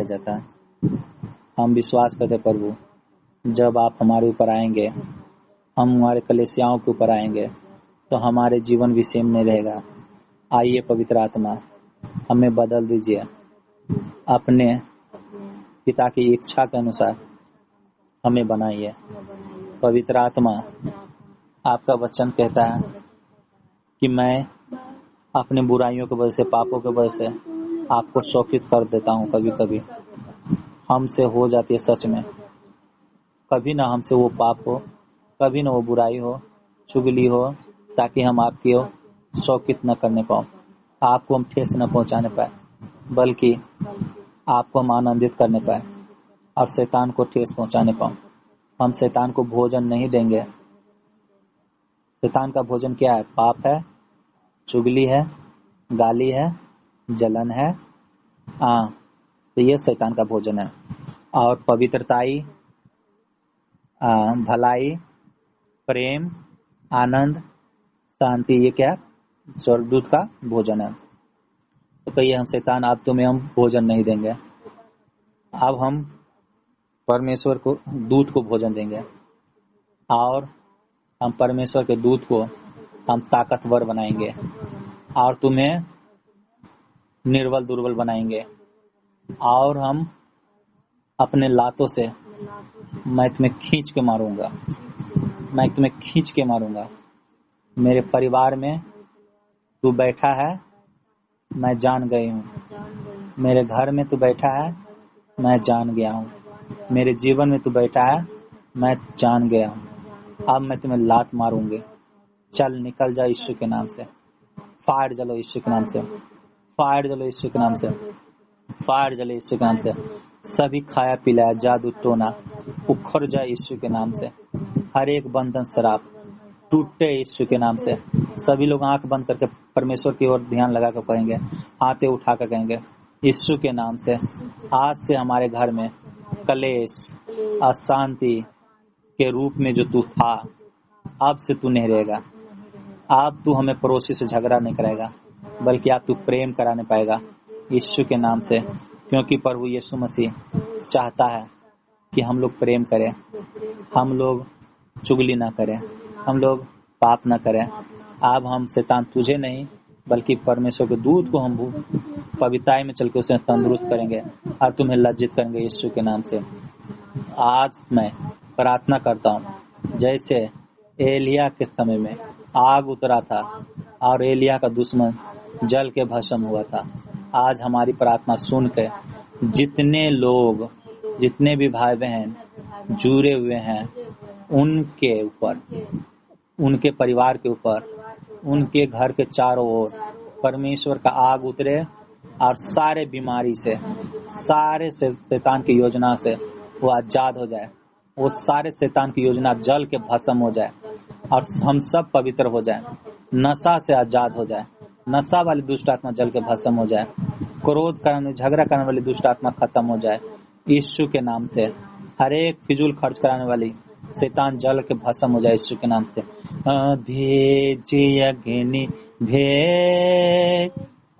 रह जाता है। हम विश्वास करते प्रभु, जब आप हमारे ऊपर आएंगे, हम हमारे कलेसियाओं के ऊपर आएंगे, तो हमारे जीवन विषम नहीं रहेगा। आइए पवित्र आत्मा, हमें बदल दीजिए अपने पिता की इच्छा के अनुसार, हमें बनाइए। पवित्र आत्मा, आपका वचन कहता है कि मैं अपने बुराइयों की वजह से, पापों की वजह से आपको शोकित कर देता हूँ। कभी कभी हमसे हो जाती है सच में, कभी ना हमसे वो पाप हो, कभी ना वो बुराई हो, चुगली हो, ताकि हम आपकी शोकित न करने पाओ, आपको हम ठेस न पहुंचाने पाए, बल्कि आपको हम आनंदित करने पाए और शैतान को ठेस पहुंचाने पाओ। हम शैतान को भोजन नहीं देंगे। शैतान का भोजन क्या है? पाप है, चुगली है, गाली है, जलन है, तो ये शैतान का भोजन है। और पवित्रताई, भलाई, प्रेम, आनंद, शांति, ये क्या? स्वर्गदूत का भोजन है। तो कहिए हम शैतान, अब तुम्हें हम भोजन नहीं देंगे, अब हम परमेश्वर को, दूत को भोजन देंगे, और हम परमेश्वर के दूत को हम ताकतवर बनाएंगे और तुम्हें निर्बल दुर्बल बनाएंगे। और हम अपने लातों से, मैं तुम्हें खींच के मारूंगा, मैं तुम्हें खींच के मारूंगा। मेरे परिवार में तू बैठा है, मैं जान गई हूँ। मेरे घर में तू बैठा है, मैं जान गया हूँ। मेरे जीवन में तू बैठा है, मैं जान गया हूँ। अब मैं तुम्हें लात मारूंगी। चल निकल जा यीशु के नाम से। फायर जलो यीशु के नाम से, फायर जलो यीशु के नाम से, फायर जलो यीशु के नाम से। सभी खाया पिलाया जादू टोना उखड़ जाए यीशु के नाम से। हर एक बंधन शराब टूटे यीशु के नाम से। सभी लोग आंख बंद करके परमेश्वर की ओर ध्यान लगा कर कहेंगे, हाथे उठा कर कहेंगे, यीशु के नाम से आज से हमारे घर में कलेश, अशांति के रूप में जो तू था, अब से तू नहीं रहेगा। अब तू हमें पड़ोसी से झगड़ा नहीं कराएगा, बल्कि अब तू प्रेम कराने पाएगा यीशु के नाम से। क्योंकि प्रभु यीशु मसीह चाहता है कि हम लोग प्रेम करें, हम लोग चुगली ना करें, हम लोग पाप ना करें। अब हम शैतान तुझे नहीं, बल्कि परमेश्वर के दूत को हम पवित्रता में चल के उसे तंदुरुस्त करेंगे और तुम्हें लज्जित करेंगे यीशु के नाम से। आज मैं प्रार्थना करता हूँ, जैसे एलिया के समय में आग उतरा था और एलिया का दुश्मन जल के भस्म हुआ था, आज हमारी प्रार्थना सुन के जितने लोग, जितने भी भाई बहन जुड़े हुए हैं, उनके ऊपर, उनके परिवार के ऊपर, उनके घर के चारों ओर परमेश्वर का आग उतरे और सारे बीमारी से, सारे शैतान की योजना से वो आजाद हो जाए। वो सारे शैतान की योजना जल के भस्म हो जाए और हम सब पवित्र हो जाए। नशा से आजाद हो जाए, नशा वाली दुष्ट आत्मा जल के भस्म हो जाए। क्रोध करने, झगड़ा करने वाली दुष्ट आत्मा खत्म हो जाए यीशु के नाम से। हर एक फिजूल खर्च कराने वाली शैतान जल के भस्म हो जाए यीशु के नाम से। भेजिए अग्नि भेद,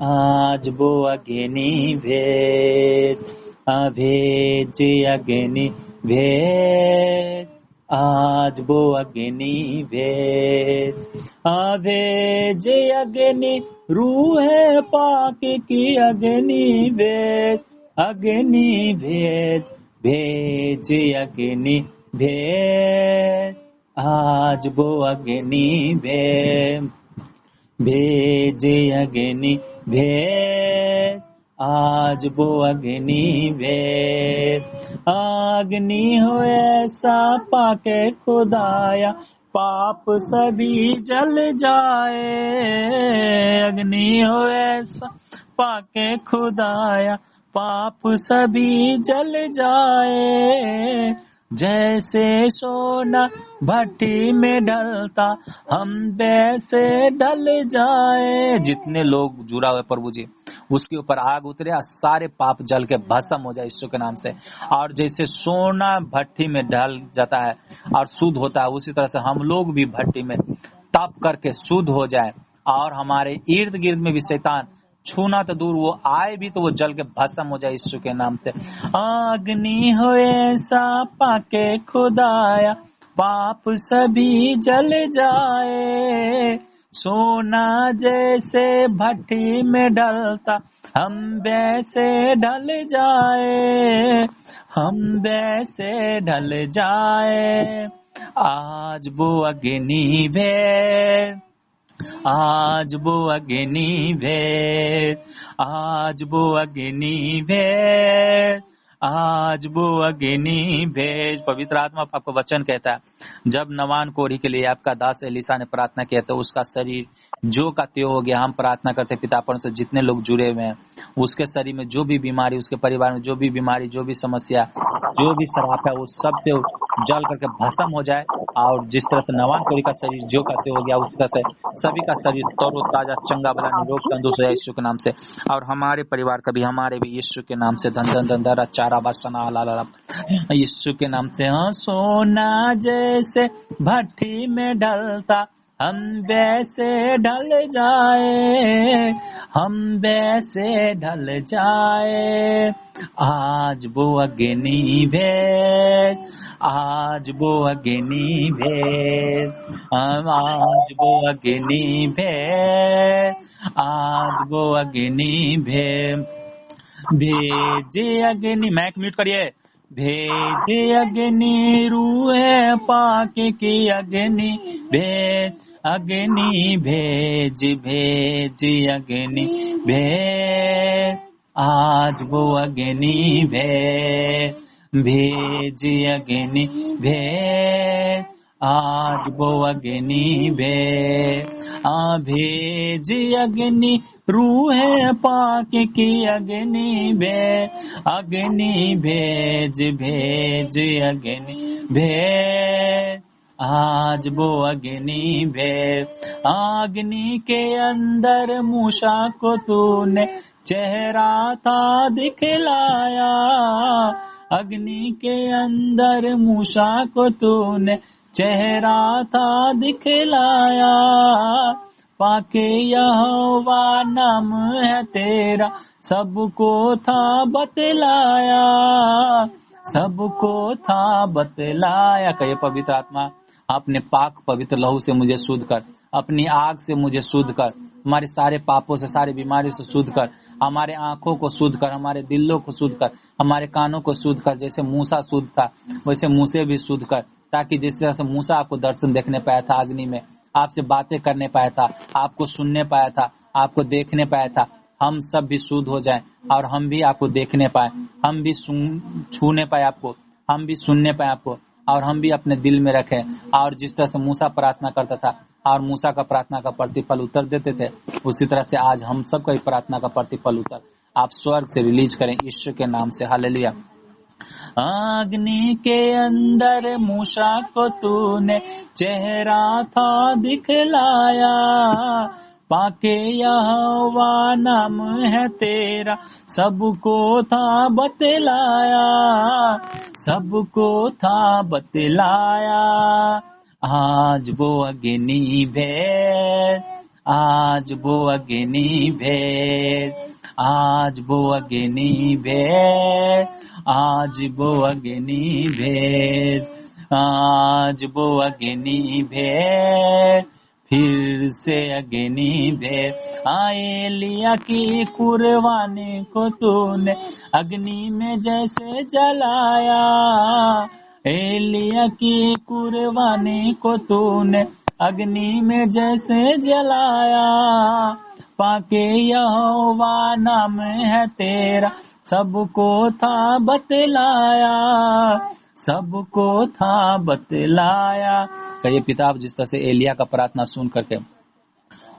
आज वो अग्नि भेद, भेजिए अग्नि भेद, आज वो अग्नि भेद, भेजिए अग्नि रूह पाक की अग्नि भेद, अग्नि भेद, भेजिए अग्नि भेद, आज वो अग्नि भेद, भेजिए अग्नि भेद, आज वो अग्नि भेद। अग्नि हो ऐसा पाके खुदाया, पाप सभी जल जाए। अग्नि हो ऐसा पाके खुदाया, पाप सभी जल जाए। जैसे सोना भट्टी में डलता, हम वैसे डल जाए। जितने लोग जुड़ा हुए प्रभु जी, उसके ऊपर आग उतरे और सारे पाप जल के भस्म हो जाए यीशु के नाम से। और जैसे सोना भट्टी में ढल जाता है और शुद्ध होता है, उसी तरह से हम लोग भी भट्टी में तप करके शुद्ध हो जाए और हमारे इर्द गिर्द में भी शैतान छूना तो दूर, वो आए भी तो वो जल के भस्म हो जाए यीशु के नाम से। अग्नि हो ऐसा पाके खुदाया, पाप सभी जल जाए। सोना जैसे भट्टी में डलता, हम वैसे ढल जाए, हम वैसे ढल जाए। आज वो अग्नि भेद, आज वो अग्नि भेद, आज वो अग्नि भेद, आज वो अग्नि भेज। पवित्र आत्मा आपको वचन कहता है, जब नवान कोढ़ी के लिए आपका दास एलिसा ने प्रार्थना किया तो उसका शरीर जो का त्यो हो गया। हम प्रार्थना करते पिता परमेश्वर से जितने लोग जुड़े हुए हैं, उसके शरीर में जो भी बीमारी, उसके परिवार में जो भी बीमारी, जो भी समस्या, जो भी श्राप है, वो सब से जल करके भस्म हो जाए। और जिस तरह से नवान कोढ़ी का शरीर जो का त्यो हो गया, उस तरह से सभी का शरीर तरोताजा, चंगा भला, निरोग, तंदुरुस्त हो जाए यीशु के नाम से। और हमारे परिवार का भी, हमारे भी यीशु के नाम से धन धन धन धन चारा बसना ला यीशु के नाम से। हाँ, सोना जैसे भट्टी में ढलता, हम वैसे ढल जाए, हम वैसे ढल जाए। आज वो अग्नि भेद, आज वो अग्नि भेद, आज वो अग्नि भेद, आज वो अग्नि भेद। भेजे अग्नि, मैक म्यूट करिए। भेजे अग्नि रूहे पाके की अग्नि भेज, अग्नि भेज, भेज अग्नि भेज, आज वो अग्नि भेज, भेज अग्नि भेज, आज वो अग्नि भेज। भेज अग्नि रूहे पाके की अग्नि भेज, अग्नि भेज, भेज अग्नि भेज, आज वो अग्नि भेज। अग्नि के अंदर मूसा को तूने चेहरा था दिखलाया, अग्नि के अंदर मूसा को तूने चेहरा था दिखलाया। पाके यहोवा नाम है तेरा, सबको था बतलाया, सबको था बतलाया। कहिए पवित्र आत्मा, अपने पाक पवित्र लहू से मुझे शुद्ध कर, अपनी आग से मुझे शुद्ध कर, हमारे सारे पापों से, सारी बीमारियों से शुद्ध कर, हमारे आंखों को शुद्ध कर, हमारे दिलों को शुद्ध कर, हमारे कानों को शुद्ध कर। जैसे मूसा शुद्ध था वैसे मूसे भी शुद्ध कर, ताकि जिस तरह से मूसा आपको दर्शन देखने पाया था अग्नि में, आपसे बातें करने पाया था, आपको सुनने पाया था, आपको देखने पाया था, हम सब भी शुद्ध हो जाएं और हम भी आपको देखने पाए, हम भी छूने पाए आपको, हम भी सुनने पाए आपको, और हम भी अपने दिल में रखें। और जिस तरह से मूसा प्रार्थना करता था और मूसा का प्रार्थना का प्रतिफल उत्तर देते थे, उसी तरह से आज हम सबका प्रार्थना का प्रतिफल उत्तर आप स्वर्ग से रिलीज करें यीशु के नाम से। हालेलुया। अग्नि के अंदर मूसा को तूने चेहरा था दिखलाया, पाके यहोवा नाम है तेरा, सबको था बतलाया, सबको था बतलाया। आज वो अग्नि भेद, आज वो अग्नि भेद, आज वो अग्नि भेद, आज वो अग्नि भेद, आज वो अग्नि भेद, फिर से अग्नि भेद। एलिया की कुर्बानी को तूने अग्नि में जैसे जलाया, एलिया की कुर्बानी को तूने अग्नि में जैसे जलाया, पाके यहोवा नाम है तेरा, सबको था बतलाया, सबको था बतलाया। कहिए पिता, जिस तरह से एलिया का प्रार्थना सुन करके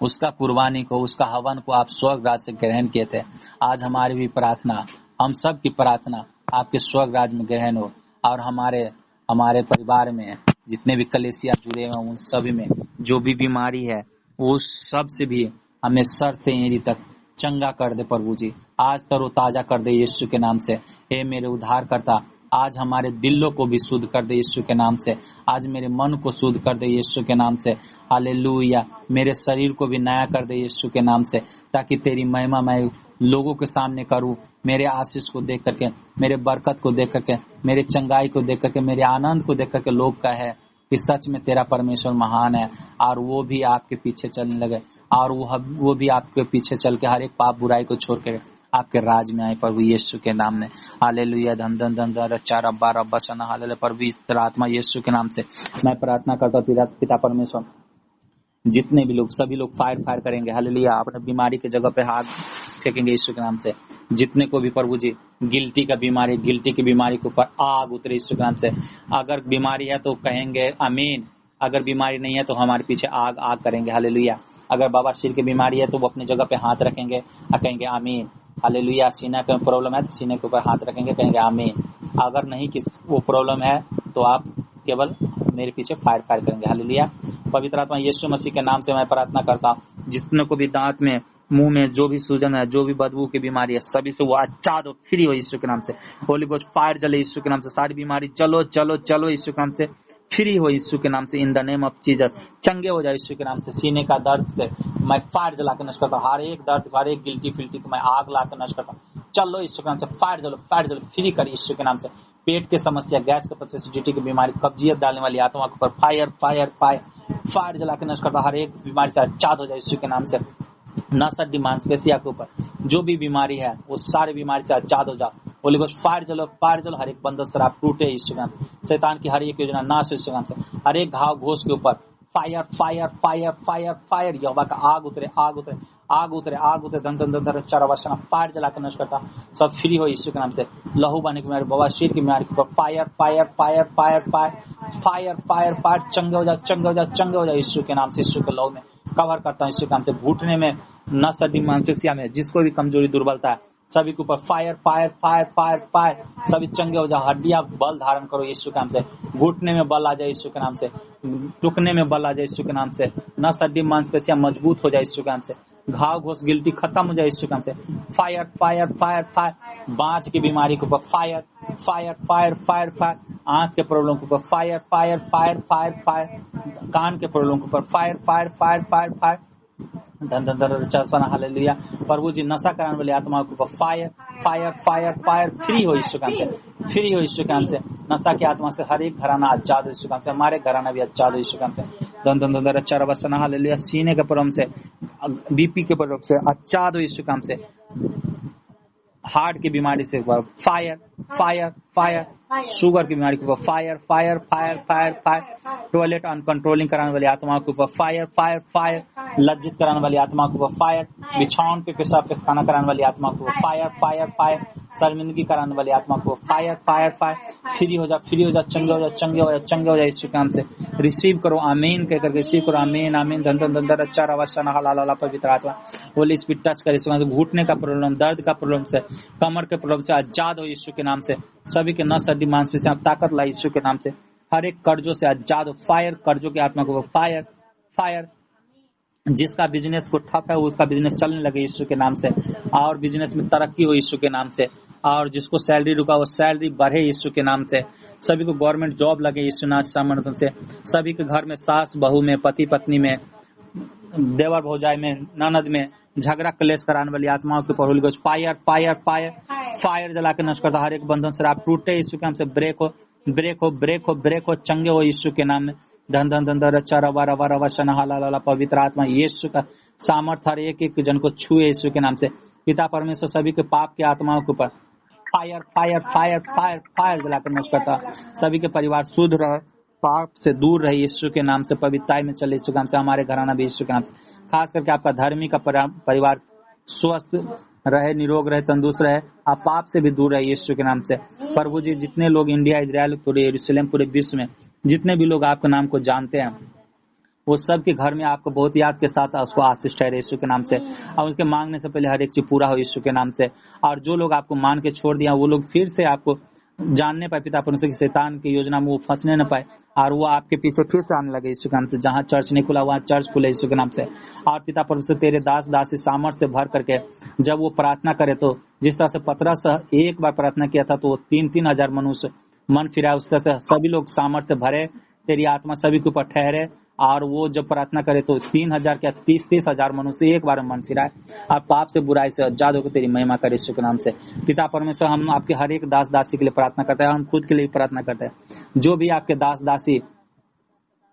उसका कुर्बानी को, उसका हवन को आप स्वर्ग राज से ग्रहण किए थे, आज हमारी भी प्रार्थना, हम सब की प्रार्थना आपके स्वर्ग राज में ग्रहण हो, और हमारे परिवार में जितने भी कलीसिया जुड़े हैं उन सभी में जो भी बीमारी है वो सब से भी हमें सर से एड़ी तक चंगा कर दे प्रभु जी, आज तरोताजा कर दे यीशु के नाम से। हे मेरे उद्धारकर्ता, आज हमारे दिलों को भी शुद्ध कर दे यीशु के नाम से। आज मेरे मन को शुद्ध कर दे यीशु के नाम से। हालेलुया। मेरे शरीर को भी नया कर दे यीशु के नाम से, ताकि तेरी महिमा मैं लोगों के सामने करूं। मेरे आशीष को देख करके, मेरे बरकत को देख करके, मेरे चंगाई को देख करके, मेरे आनंद को देख करके लोग कहे कि सच में तेरा परमेश्वर महान है, और वो भी आपके पीछे चलने लगे, और वो भी आपके पीछे चल के हर एक पाप बुराई को छोड़ के आपके राज में आए प्रभु यीशु के नाम में। हालेलुया। धन धन धन धन रच्चा रब्बा रब्बा सना। हालेलुया। पवित्र आत्मा यीशु के नाम से मैं प्रार्थना करता हूँ पिता परमेश्वर, जितने भी लोग, सभी लोग फायर करेंगे। हालेलुया। अपने बीमारी के जगह पे हाथ फेंकेंगे यीशु के नाम से। जितने को भी प्रभु जी गिल्टी की बीमारी के ऊपर आग उतरे यीशु के नाम से। अगर बीमारी है तो कहेंगे आमीन, अगर बीमारी नहीं है तो हमारे पीछे आग करेंगे। हालेलुया। अगर बाबा सिर की बीमारी है तो वो अपनी जगह पे हाथ रखेंगे और कहेंगे आमीन। हालेलुया। सीना का प्रॉब्लम है तो सीने के ऊपर हाथ रखेंगे, कहेंगे आमीन। अगर नहीं वो प्रॉब्लम है तो आप केवल मेरे पीछे फायर करेंगे। हालेलुया। पवित्र आत्मा यीशु मसीह के नाम से मैं प्रार्थना करता हूँ, जितने को भी दांत में, मुंह में जो भी सूजन है, जो भी बदबू की बीमारी है, सभी से वो अच्छा दो, फ्री हो यीशु के नाम से। होली गोस्ट फायर जले यीशु के नाम से। सारी बीमारी चलो चलो चलो यीशु के नाम से, फ्री हो यीशु के नाम से। In the name of Jesus चंगे हो जाए यीशु के नाम से। सीने का दर्द से मैं फायर जला के नष्ट करता हूँ। हर एक दर्द, हर एक गिल्टी फिल्टी को मैं आग ला के नष्ट करता हूँ। चलो यीशु के नाम से, फायर जलो, फ्री कर यीशु के नाम से। पेट की समस्या, गैस के पत्थर, एसिडिटी की बीमारी, कब्जियत डालने वाली आत्मा के ऊपर फायर जला के नष्ट करता। हर एक बीमारी से आजाद हो जाए यीशु के नाम से। नस हड्डी मांसपेशिया के ऊपर जो भी बीमारी है वो सारी बीमारी से आजाद हो जाओ। होली गोस्ट फायर जलो, हर एक बंधन शराब टूटे यीशु के नाम से। शैतान की हर एक योजना नाश यीशु के नाम से। हर एक घाव घोष के ऊपर फायर यहोवा का आग उतरे। धन धन धन चार वचन फायर जला के नष्ट करता। सब फ्री हो यीशु के नाम से। लहू बने की बीमारी, बवासीर की बीमारी के ऊपर फायर चंगे हो जा यीशु के नाम से। यीशु के लहू में कवर करता हूँ यीशु के नाम से। घुटने में, नस हड्डी मांसपेशिया में जिसको भी कमजोरी दुर्बलता है, सभी के ऊपर फायर सभी चंगे हो जाओ। हड्डियां बल धारण करो यीशु के नाम से। घुटने में बल आ जाए यीशु के नाम से। टुकने में बल आ जाए यीशु के नाम से। नस हड्डी मांसपेशियां मजबूत हो जाए यीशु के नाम से। घाव घोष गिल्टी खत्म हो जाए यीशु के नाम से। फायर बांझ की बीमारी के ऊपर फायर। आंख के प्रॉब्लम के ऊपर फायर। कान के प्रॉब्लम के ऊपर फायर। धन धन धन रचना। हालेलुया। प्रभु जी नशा कराने वाली आत्माओं के ऊपर फायर फ्री हो यीशु के नाम से। फ्री हो यीशु के नाम से। नशा की आत्मा से हर एक घराना आजाद हो यीशु के नाम से। हमारे घराना भी आजाद हो यीशु के नाम से। धन धन धन रचना। हालेलुया। सीने के प्रॉब्लम से, बीपी के प्रॉब्लम से आजाद हो यीशु के नाम से। हार्ट की बीमारी से फायर। शुगर की बीमारी के ऊपर फायर। टॉयलेट अनकंट्रोलिंग कराने वाली आत्माओं के ऊपर फायर। लज्जित कराने वाली आत्माओं के ऊपर फायर। बिछावन पे पेशाब पे खाना कराने वाली आत्माओं के ऊपर फायर। शर्मिंदगी कराने वाली आत्माओं को फायर। फ्री हो जा, चंगे हो जा यीशु के नाम से। रिसीव करो आमीन कह करके रिसीव करो। आमीन। धन धन धन अच्छा रवास्ना हलाला। पवित्र आत्मा होली स्पिरिट टच करे यीशु के नाम से। घुटने का प्रॉब्लम, दर्द का प्रॉब्लम से, कमर के प्रॉब्लम से आजाद हो यीशु के नाम से। सभी के नस हड्डी मांसपेशियां ताकत ला यीशु के नाम से। हर एक कर्जों से आजाद हो। फायर कर्जों की आत्मा को फायर। जिसका बिजनेस को ठप है उसका बिजनेस चलने लगे यीशु के नाम से। और बिजनेस में तरक्की हो यीशु के नाम से। और जिसको सैलरी रुका वो सैलरी बढ़े यीशु के नाम से। सभी को गवर्नमेंट जॉब लगे यीशु नाम से। सभी के घर में सास बहू में, पति पत्नी में, देवर भौजाई में, ननद में झगड़ा क्लेश कराने वाली आत्माओं के ऊपर होली गोस्ट फायर जला के नष्ट करता। हर एक बंधन से आप टूटे यीशु के नाम से। ब्रेक हो चंगे हो यीशु के नाम में। धन धन धन रचा रवा शना हलाला। पवित्र आत्मा यीशु का सामर्थ्य हर एक जन को छुए यीशु के नाम से। पिता परमेश्वर सभी के पाप के आत्माओं के ऊपर फायर जला कर नष्ट करता। सभी के परिवार शुद्ध रहे, पाप से दूर रहे यीशु के नाम से। पवित्रता में चले यीशु के नाम से। हमारे घराना भी यीशु के नाम से। खास करके आपका धर्मी का परिवार स्वस्थ रहे, निरोग रहे, तंदुरुस्त रहे, आप पाप से भी दूर रहे यीशु के नाम से। प्रभु जी जितने लोग इंडिया, इजराइल, पूरे यरूशलेम, पूरे विश्व में जितने भी लोग आपके नाम को जानते हैं वो सब के घर में आपको बहुत याद के साथ उसको आशीष ठहरे यीशु के नाम से। और उनके मांगने से पहले हर एक चीज पूरा हो यीशु के नाम से। और जो लोग आपको मान के छोड़ दिया वो लोग फिर से आपको जानने पाए पिता परमेश्वर की शैतान की योजना में वो फंसने न पाए, और वो आपके पीछे फिर से आने लगे यीशु के नाम से। जहाँ चर्च नहीं खुला वहाँ चर्च खुले यीशु के नाम से। और पिता परमेश्वर तेरे दास दासी सामर्थ्य से भर करके जब वो प्रार्थना करे, तो जिस तरह से पतरस एक बार प्रार्थना किया था तो वो 3-3 हजार मनुष्य मन फिरा, उस तरह से सभी लोग सामर्थ्य से भरे, तेरी आत्मा सभी के ऊपर ठहरे। और वो जब प्रार्थना करे तो 3,000 क्या 30-30 हजार मनुष्य एक बार मन फिराए और पाप से बुराई से आजाद होकर तेरी महिमा करे यीशु के नाम से। पिता परमेश्वर हम आपके हर एक दास दासी के लिए प्रार्थना करते हैं, हम खुद के लिए प्रार्थना करते हैं। जो भी आपके दास दासी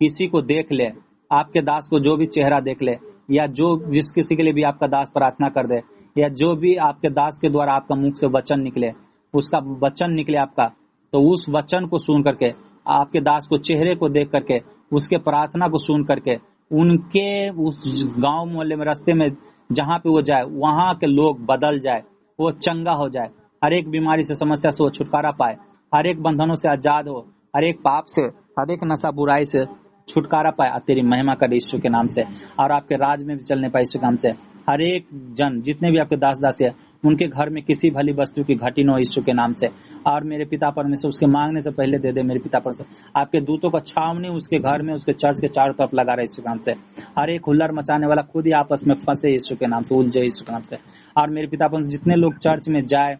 किसी को देख ले, आपके दास को जो भी चेहरा देख ले, या जो जिस किसी के लिए भी आपका दास प्रार्थना कर दे, या जो भी आपके दास के द्वारा आपका मुख से वचन निकले, उसका वचन निकले आपका, तो उस वचन को सुन करके, आपके दास को चेहरे को देख करके, उसके प्रार्थना को सुन करके, उनके उस गांव मोहल्ले में रास्ते में जहां पे वो जाए वहां के लोग बदल जाए, वो चंगा हो जाए, हर एक बीमारी से समस्या से वो छुटकारा पाए, हर एक बंधनों से आजाद हो, हर एक पाप से, हर एक नशा बुराई से छुटकारा पाए और तेरी महिमा करे यीशु के नाम से, और आपके राज में भी चलने पाए यीशु के नाम से। हर एक जन जितने भी आपके दास दासी है उनके घर में किसी भली वस्तु की घटी न हो यीशु के नाम से। और मेरे पिता परमेश्वर उसके मांगने से पहले दे दे मेरे पिता परमेश्वर। आपके दूतों का छावनी उसके घर में, उसके चर्च के चारों तरफ लगा रहे यीशु के नाम से। हर एक हुल्लड़ मचाने वाला खुद ही आपस में फंसे यीशु के नाम से, उलझे यीशु के नाम से। और मेरे पिता परमेश्वर जितने लोग चर्च में जाए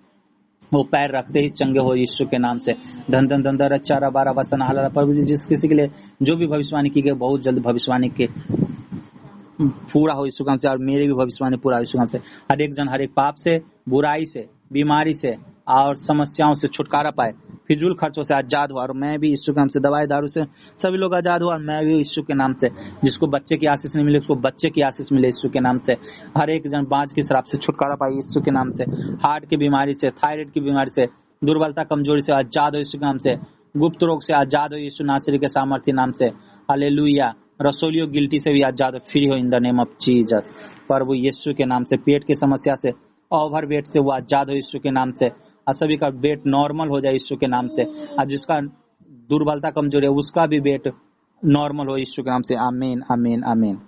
वो पैर रखते ही चंगे हो यीशु के नाम से। धन धन धन धन चारा बारा वसन हालारा। प्रभु जी जिस किसी के लिए जो भी भविष्यवाणी की गई बहुत जल्द भविष्यवाणी के पूरा हो यीशु के नाम से, और मेरे भी भविष्यवाणी पूरा हो यीशु के नाम से। हर एक जन हर एक पाप से, बुराई से, बीमारी से और समस्याओं से छुटकारा पाए, फिजूल खर्चों से आजाद हुआ, और मैं भी यीशु के नाम से दवाई दारू से सभी लोग आजाद हुआ, और मैं भी यीशु के नाम से। जिसको बच्चे की आशीष नहीं मिले उसको बच्चे की आशीष मिले यीशु के नाम से। हर एक जन बांझ की शराब से छुटकारा पाए यीशु के नाम से। हार्ट की बीमारी से, थायराइड की बीमारी से, दुर्बलता कमजोरी से आजाद हो यीशु के नाम से। गुप्त रोग से आजाद हो यीशु नासरी के सामर्थ्य नाम से। हालेलुया। रसोलियो गिल्टी से भी आजाद हो, फ्री हो in the name of Jesus. प्रभु यीशु के नाम से। पेट की समस्या से, ओवर वेट से वो आजाद हो यीशु के नाम से, और सभी का वेट नॉर्मल हो जाए यीशु के नाम से, और जिसका दुर्बलता कमजोरी है उसका भी वेट नॉर्मल हो यीशु के नाम से। आमीन आमीन आमीन।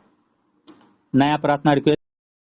नया प्रार्थना रिक्वेस्ट